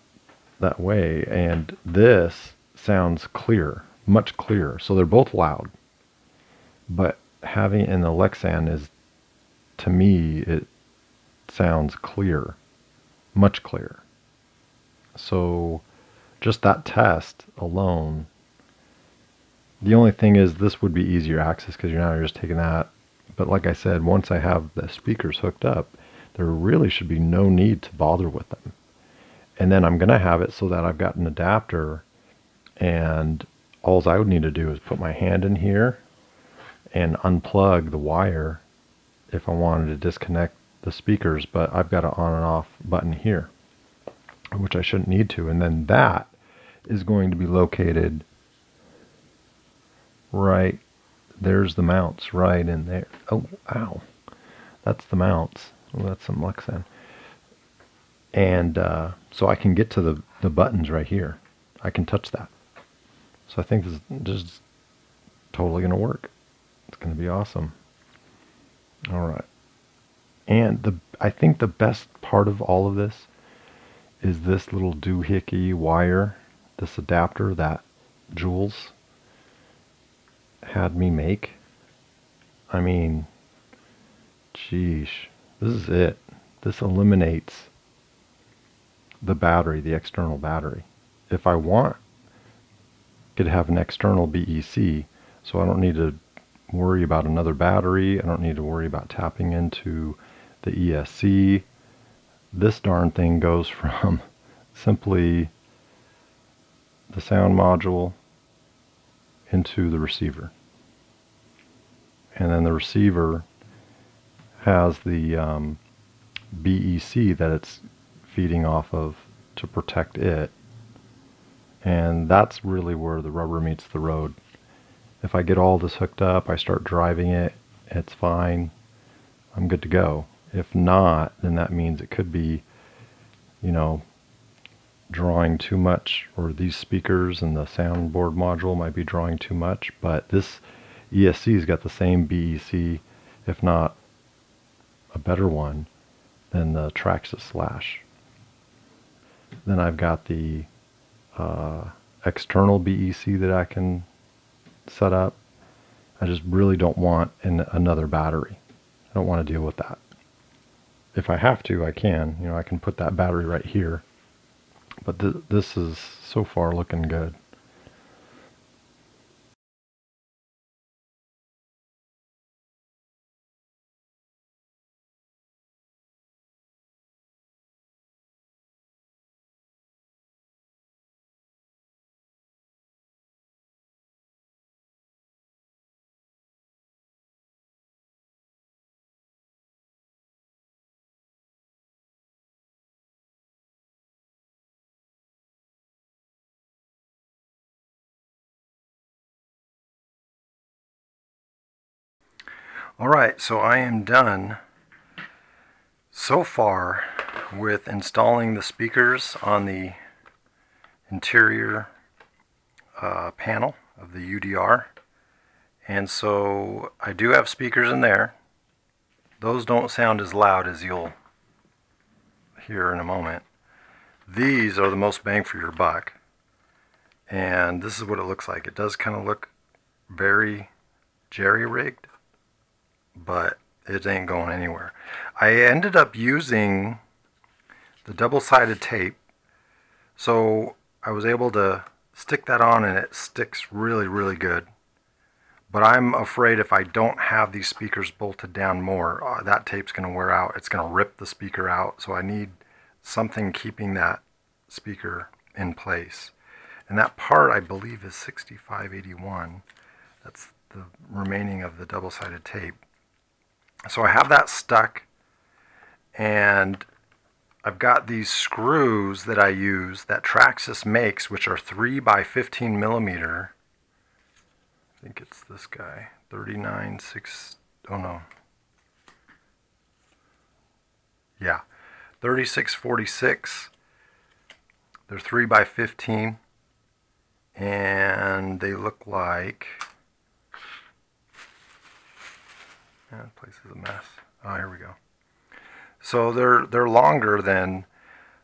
way. And this sounds clear, much clearer. So they're both loud. But having it in the lexan is, to me, it sounds clear, much clearer. So just that test alone. The only thing is this would be easier access because you're just taking that. But like I said, once I have the speakers hooked up, there really should be no need to bother with them. And then I'm going to have it so that I've got an adapter, and all I would need to do is put my hand in here and unplug the wire if I wanted to disconnect the speakers, but I've got an on and off button here, which I shouldn't need to. And then that is going to be located right, there's the mounts right in there. Oh, ow. That's the mounts. Oh, that's some lexan. And so I can get to the buttons right here. I can touch that. So I think this is just totally going to work. It's going to be awesome. All right. And I think the best part of all of this is this little doohickey wire, this adapter that Jules had me make. I mean, sheesh, this is it. This eliminates the battery, the external battery. If I want, I could have an external BEC, so I don't need to worry about another battery. I don't need to worry about tapping into the ESC. This darn thing goes from simply the sound module into the receiver. And then the receiver has the BEC that it's feeding off of to protect it. And that's really where the rubber meets the road. If I get all this hooked up, I start driving it, it's fine, I'm good to go. If not, then that means it could be, you know, drawing too much, or these speakers and the soundboard module might be drawing too much, but this ESC's got the same BEC, if not a better one, than the Traxxas Slash. Then I've got the external BEC that I can set up. I just really don't want another battery. I don't want to deal with that. If I have to, I can. You know, I can put that battery right here. But this is so far looking good. Alright, so I am done so far with installing the speakers on the interior panel of the UDR. And so I do have speakers in there. Those don't sound as loud as you'll hear in a moment. These are the most bang for your buck. And this is what it looks like. It does kind of look very jerry-rigged, but it ain't going anywhere. I ended up using the double-sided tape, so I was able to stick that on and it sticks really, really good. But I'm afraid if I don't have these speakers bolted down more, that tape's going to wear out. It's going to rip the speaker out, so I need something keeping that speaker in place. And that part, I believe, is 6581. That's the remaining of the double-sided tape. So I have that stuck, and I've got these screws that I use that Traxxas makes, which are 3 by 15 millimeter. I think it's this guy, 39.6, oh no. Yeah, 3646. They're 3 by 15, and they look like, yeah, the place is a mess. Oh, here we go. So they're longer than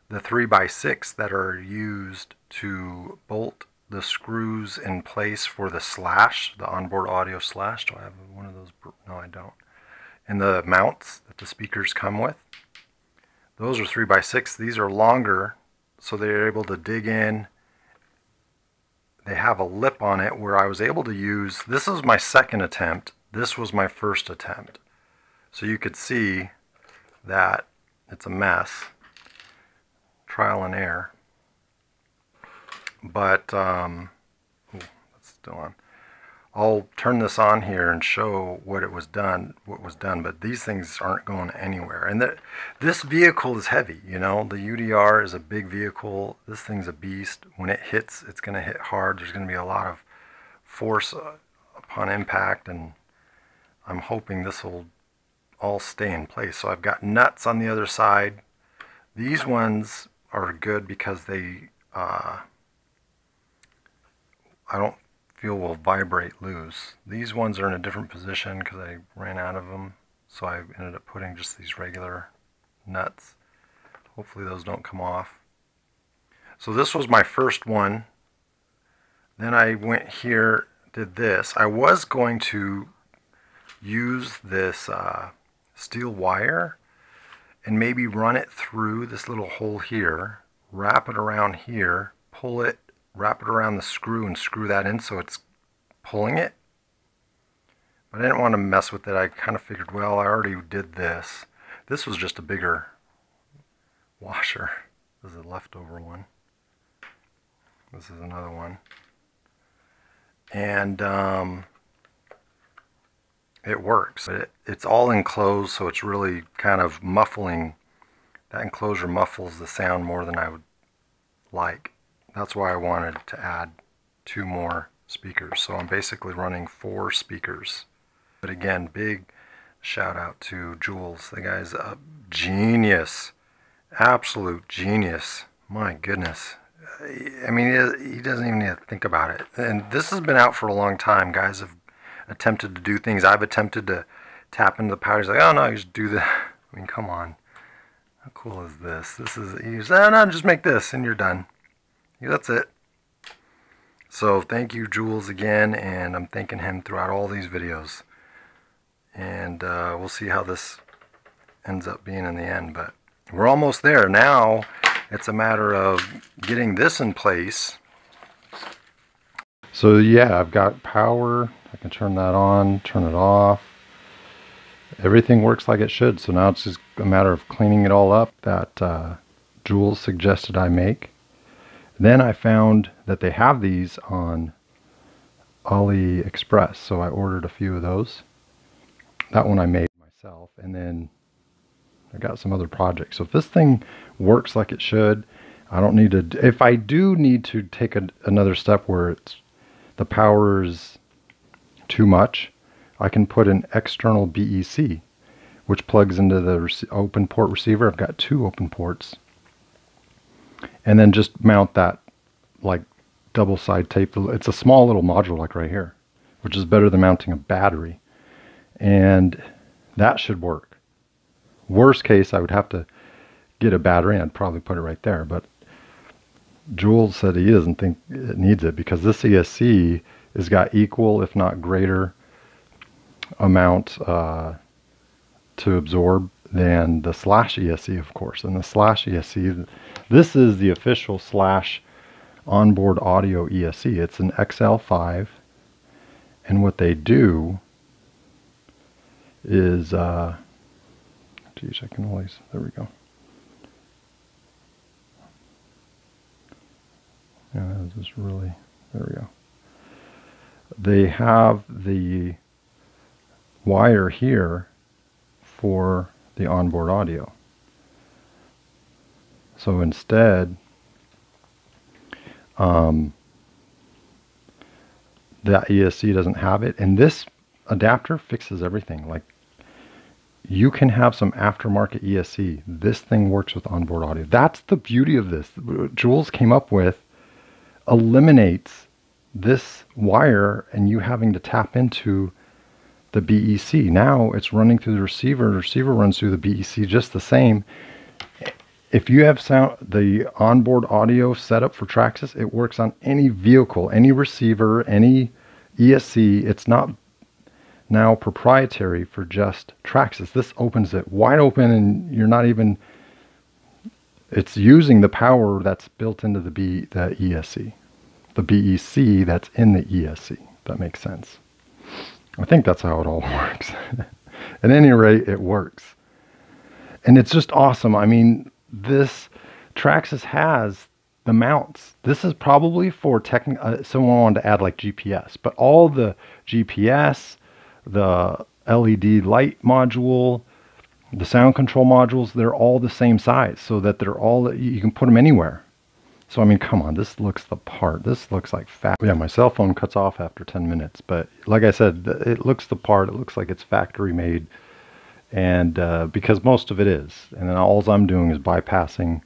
the 3 by 6 that are used to bolt the screws in place for the slash, the onboard audio slash. Do I have one of those? No, I don't. And the mounts that the speakers come with, those are 3 by 6. These are longer, so they're able to dig in. They have a lip on it where I was able to use, this is my second attempt, this was my first attempt. So you could see that it's a mess, trial and error. But ooh, that's still on. I'll turn this on here and show what was done, but these things aren't going anywhere. And this vehicle is heavy, you know. The UDR is a big vehicle. This thing's a beast. When it hits, it's going to hit hard. There's going to be a lot of force upon impact, and I'm hoping this will all stay in place. So I've got nuts on the other side. These ones are good because they, I don't feel will vibrate loose. These ones are in a different position because I ran out of them, so I ended up putting just these regular nuts. Hopefully those don't come off. So this was my first one. Then I went here, did this. I was going to use this steel wire and maybe run it through this little hole here, wrap it around here, pull it, wrap it around the screw and screw that in so it's pulling it. But I didn't want to mess with it. I kind of figured, well, I already did this. This was just a bigger washer. This is a leftover one. This is another one. And it works. It's all enclosed, so it's really kind of muffling. That enclosure muffles the sound more than I would like. That's why I wanted to add 2 more speakers. So I'm basically running 4 speakers. But again, big shout out to Jules. The guy's a genius. Absolute genius. My goodness. I mean, he doesn't even need to think about it. And this has been out for a long time. Guys have attempted to do things. I've attempted to tap into the power. He's like, oh no, you just do that. I mean, come on. How cool is this? He's, oh no, just make this and you're done. That's it. So thank you, Jules, again, and I'm thanking him throughout all these videos. And we'll see how this ends up being in the end, but we're almost there. Now it's a matter of getting this in place. So yeah, I've got power. I can turn that on, turn it off. Everything works like it should. So now it's just a matter of cleaning it all up that Jules suggested I make. Then I found that they have these on AliExpress, so I ordered a few of those. That one I made myself, and then I got some other projects. So if this thing works like it should, I don't need to, if I do need to take another step where the power is too much, I can put an external BEC, which plugs into the open port receiver. I've got 2 open ports. And then just mount that like double side tape. It's a small little module like right here, which is better than mounting a battery. And that should work. Worst case, I would have to get a battery and I'd probably put it right there. But Jules said he doesn't think it needs it because this ESC has got equal, if not greater, amount to absorb than the Slash ESC, of course. And the Slash ESC, this is the official Slash onboard audio ESC. It's an XL5, and what they do is, geez, I can always, there we go. Yeah, this is really, there we go. They have the wire here for the onboard audio. So instead, that ESC doesn't have it, and this adapter fixes everything. Like, you can have some aftermarket ESC. This thing works with onboard audio. That's the beauty of this. What Jules came up with eliminates this wire and you having to tap into the BEC. Now it's running through the receiver. The receiver runs through the BEC just the same. If you have the onboard audio set up for Traxxas, it works on any vehicle, any receiver, any ESC. It's not now proprietary for just Traxxas. This opens it wide open, and you're not even, it's using the power that's built into the ESC, the BEC that's in the ESC. That makes sense. I think that's how it all works. At any rate, it works. And it's just awesome. I mean, this Traxxas has the mounts. This is probably for someone wanted to add like GPS, but all the GPS, the LED light module, the sound control modules, they're all the same size, so that they're all, you can put them anywhere. So I mean, come on, this looks the part. This looks like fat. Yeah, my cell phone cuts off after 10 minutes, but like I said, it looks the part. It looks like it's factory made, and because most of it is. And then all I'm doing is bypassing,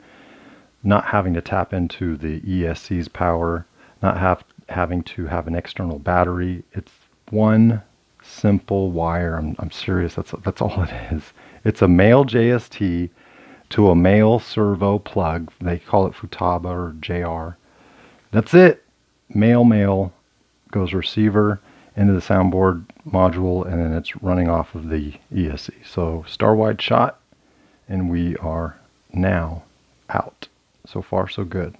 not having to tap into the ESC's power, not having to have an external battery. It's one simple wire. I'm serious. That's all it is. It's a male JST to a male servo plug. They call it Futaba or JR. That's it. Male goes receiver into the soundboard module, and then it's running off of the ESC. So star wide shot, and we are now out. So far so good.